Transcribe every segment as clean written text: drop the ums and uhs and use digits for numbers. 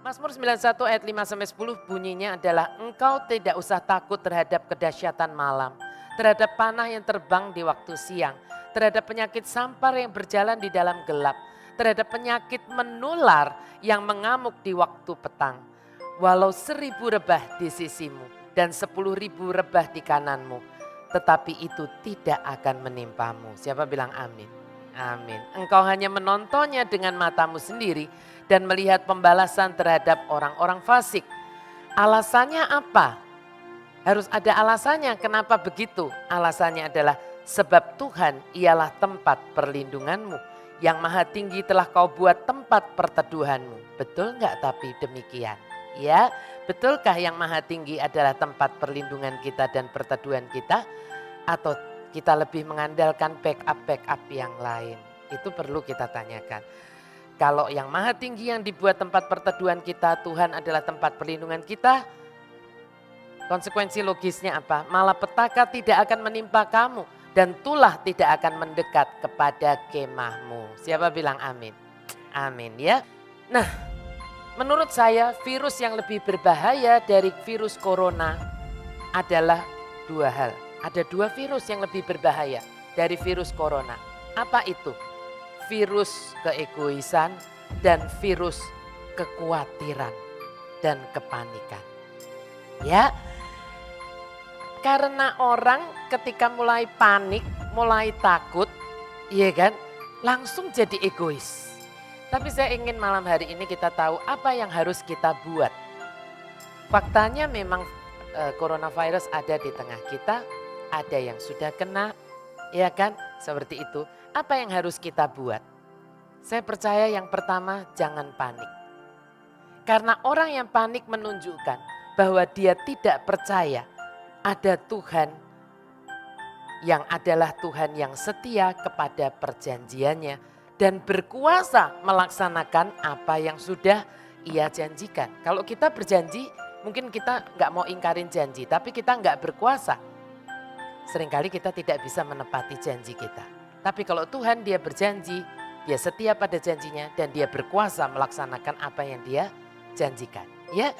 Mazmur 91 ayat 5-10 bunyinya adalah engkau tidak usah takut terhadap kedahsyatan malam, terhadap panah yang terbang di waktu siang, terhadap penyakit sampar yang berjalan di dalam gelap, terhadap penyakit menular yang mengamuk di waktu petang. Walau 1.000 rebah di sisimu dan 10.000 rebah di kananmu, tetapi itu tidak akan menimpamu. Siapa bilang amin? Amin. Engkau hanya menontonnya dengan matamu sendiri dan melihat pembalasan terhadap orang-orang fasik. Alasannya apa? Harus ada alasannya. Kenapa begitu? Alasannya adalah sebab Tuhan ialah tempat perlindunganmu. Yang Maha Tinggi telah kau buat tempat perteduhanmu. Betul enggak tapi demikian? Ya, betulkah yang Maha Tinggi adalah tempat perlindungan kita dan perteduhan kita? Atau kita lebih mengandalkan backup yang lain? Itu perlu kita tanyakan. Kalau yang Maha Tinggi yang dibuat tempat perteduhan kita, Tuhan adalah tempat perlindungan kita, konsekuensi logisnya apa? Malapetaka tidak akan menimpa kamu dan tulah tidak akan mendekat kepada kemahmu. Siapa bilang amin? Amin ya. Nah, menurut saya virus yang lebih berbahaya dari virus corona adalah dua hal. Ada dua virus yang lebih berbahaya dari virus corona. Apa itu? Virus keegoisan dan virus kekhawatiran dan kepanikan. Ya, karena orang ketika mulai panik, mulai takut, iya kan, langsung jadi egois. Tapi saya ingin malam hari ini kita tahu apa yang harus kita buat. Faktanya memang coronavirus ada di tengah kita, ada yang sudah kena, ya kan, seperti itu. Apa yang harus kita buat? Saya percaya yang pertama jangan panik. Karena orang yang panik menunjukkan bahwa dia tidak percaya ada Tuhan yang adalah Tuhan yang setia kepada perjanjiannya dan berkuasa melaksanakan apa yang sudah ia janjikan. Kalau kita berjanji mungkin kita nggak mau ingkarin janji, tapi kita nggak berkuasa. Seringkali kita tidak bisa menepati janji kita. Tapi kalau Tuhan dia berjanji, dia setia pada janjinya dan dia berkuasa melaksanakan apa yang dia janjikan. Ya,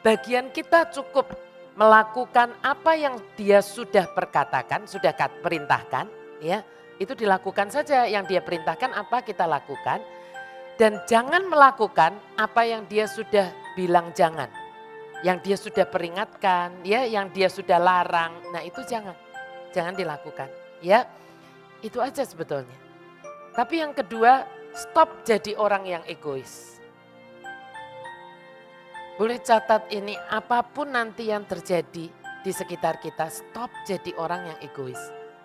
bagian kita cukup melakukan apa yang dia sudah perkatakan, sudah perintahkan, ya. Itu dilakukan saja yang dia perintahkan apa kita lakukan dan jangan melakukan apa yang dia sudah bilang jangan. Yang dia sudah peringatkan, ya, yang dia sudah larang. Nah, itu jangan dilakukan, ya. Itu aja sebetulnya. Tapi yang kedua, stop jadi orang yang egois. Boleh catat ini, apapun nanti yang terjadi di sekitar kita, stop jadi orang yang egois.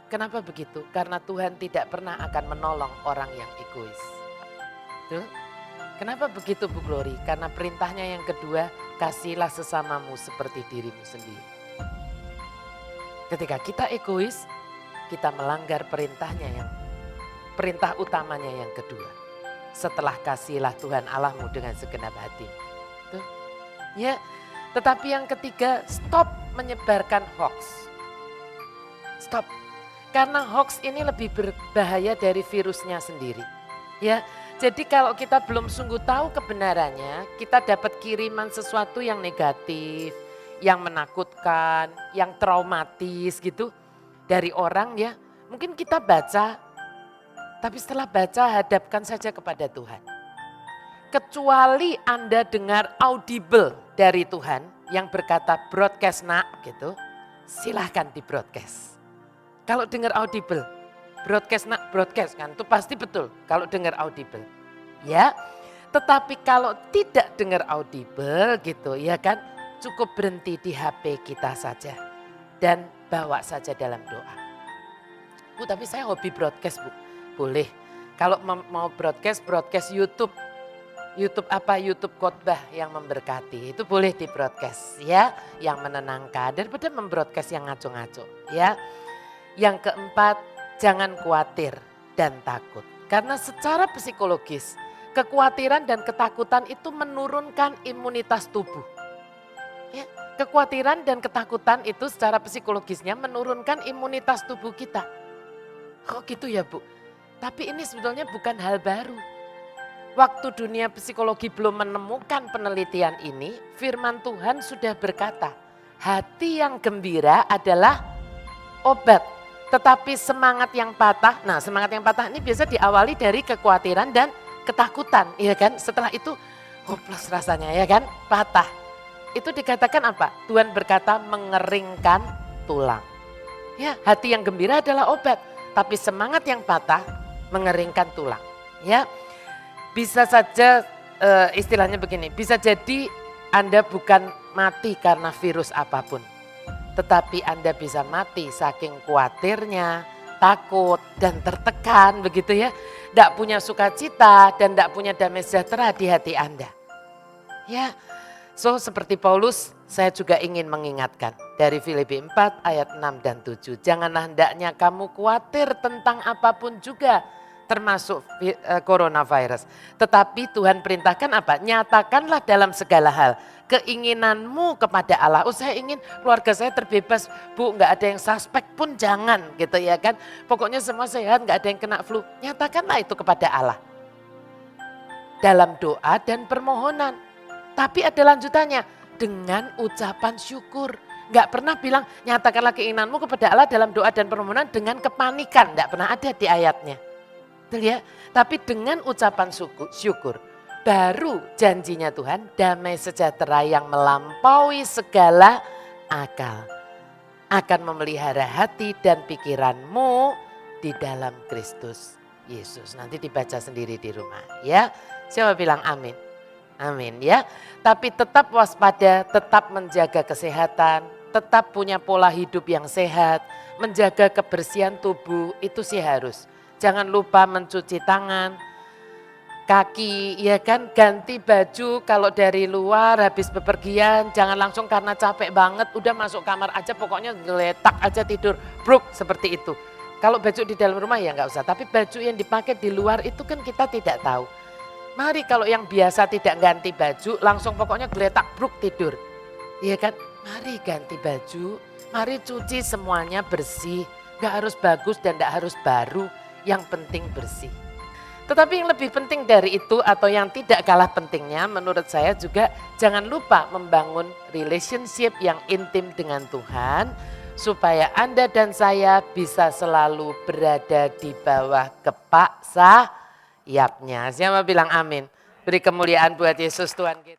Kenapa begitu? Karena Tuhan tidak pernah akan menolong orang yang egois. Tuh. Kenapa begitu Bu Glory? Karena perintahnya yang kedua, kasihilah sesamamu seperti dirimu sendiri. Ketika kita egois, kita melanggar perintah utamanya yang kedua. Setelah kasihilah Tuhan Allahmu dengan segenap hati. Tuh. Ya, tetapi yang ketiga, stop menyebarkan hoax. Stop. Karena hoax ini lebih berbahaya dari virusnya sendiri. Ya, jadi kalau kita belum sungguh tahu kebenarannya, kita dapat kiriman sesuatu yang negatif, yang menakutkan, yang traumatis gitu dari orang ya. Mungkin kita baca, tapi setelah baca hadapkan saja kepada Tuhan. Kecuali Anda dengar audible dari Tuhan yang berkata broadcast nak gitu, silahkan di broadcast. Kalau dengar audible, broadcast nak broadcast kan itu pasti betul kalau dengar audible. Ya, tetapi kalau tidak dengar audible gitu ya kan, cukup berhenti di HP kita saja dan bawa saja dalam doa. Bu, tapi saya hobi broadcast Bu. Boleh. Kalau mau broadcast YouTube. YouTube apa? YouTube khotbah yang memberkati. Itu boleh di broadcast ya. Yang menenangkan daripada membroadcast yang ngaco-ngaco ya. Yang keempat, jangan khawatir dan takut. Karena secara psikologis, kekhawatiran dan ketakutan itu menurunkan imunitas tubuh. Ya, kekhawatiran dan ketakutan itu secara psikologisnya menurunkan imunitas tubuh kita. Kok gitu ya Bu? Tapi ini sebetulnya bukan hal baru. Waktu dunia psikologi belum menemukan penelitian ini, firman Tuhan sudah berkata, hati yang gembira adalah obat. Tetapi semangat yang patah, nah semangat yang patah ini biasa diawali dari kekhawatiran dan ketakutan, ya kan? Setelah itu hopeless rasanya, ya kan? Patah. Itu dikatakan apa? Tuhan berkata mengeringkan tulang. Ya, hati yang gembira adalah obat, tapi semangat yang patah mengeringkan tulang. Ya, bisa saja istilahnya begini, bisa jadi Anda bukan mati karena virus apapun, tetapi Anda bisa mati saking khawatirnya, takut dan tertekan begitu ya. Tidak punya sukacita dan tidak punya damai sejahtera di hati Anda. Ya, so seperti Paulus saya juga ingin mengingatkan dari Filipi 4 ayat 6 dan 7. Janganlah hendaknya kamu khawatir tentang apapun juga, termasuk coronavirus. Tetapi Tuhan perintahkan apa? Nyatakanlah dalam segala hal keinginanmu kepada Allah. Oh saya ingin keluarga saya terbebas, Bu, nggak ada yang suspek pun jangan gitu ya kan. Pokoknya semua sehat, nggak ada yang kena flu. Nyatakanlah itu kepada Allah. Dalam doa dan permohonan. Tapi ada lanjutannya, dengan ucapan syukur. Nggak pernah bilang nyatakanlah keinginanmu kepada Allah dalam doa dan permohonan dengan kepanikan. Nggak pernah ada di ayatnya. Betul ya? Tapi dengan ucapan syukur, baru janjinya Tuhan damai sejahtera yang melampaui segala akal. Akan memelihara hati dan pikiranmu di dalam Kristus Yesus. Nanti dibaca sendiri di rumah ya. Siapa bilang amin? Amin ya. Tapi tetap waspada, tetap menjaga kesehatan, tetap punya pola hidup yang sehat, menjaga kebersihan tubuh itu sih harus. Jangan lupa mencuci tangan, kaki, ya kan, ganti baju kalau dari luar habis bepergian, jangan langsung karena capek banget udah masuk kamar aja pokoknya geletak aja tidur, bruk seperti itu. Kalau baju di dalam rumah ya nggak usah, tapi baju yang dipakai di luar itu kan kita tidak tahu. Mari kalau yang biasa tidak ganti baju langsung pokoknya geletak bruk tidur. Iya kan, mari ganti baju, mari cuci semuanya bersih, gak harus bagus dan gak harus baru. Yang penting bersih. Tetapi yang lebih penting dari itu atau yang tidak kalah pentingnya menurut saya juga jangan lupa membangun relationship yang intim dengan Tuhan supaya Anda dan saya bisa selalu berada di bawah kepak sayapnya. Siapa bilang amin? Beri kemuliaan buat Yesus Tuhan kita.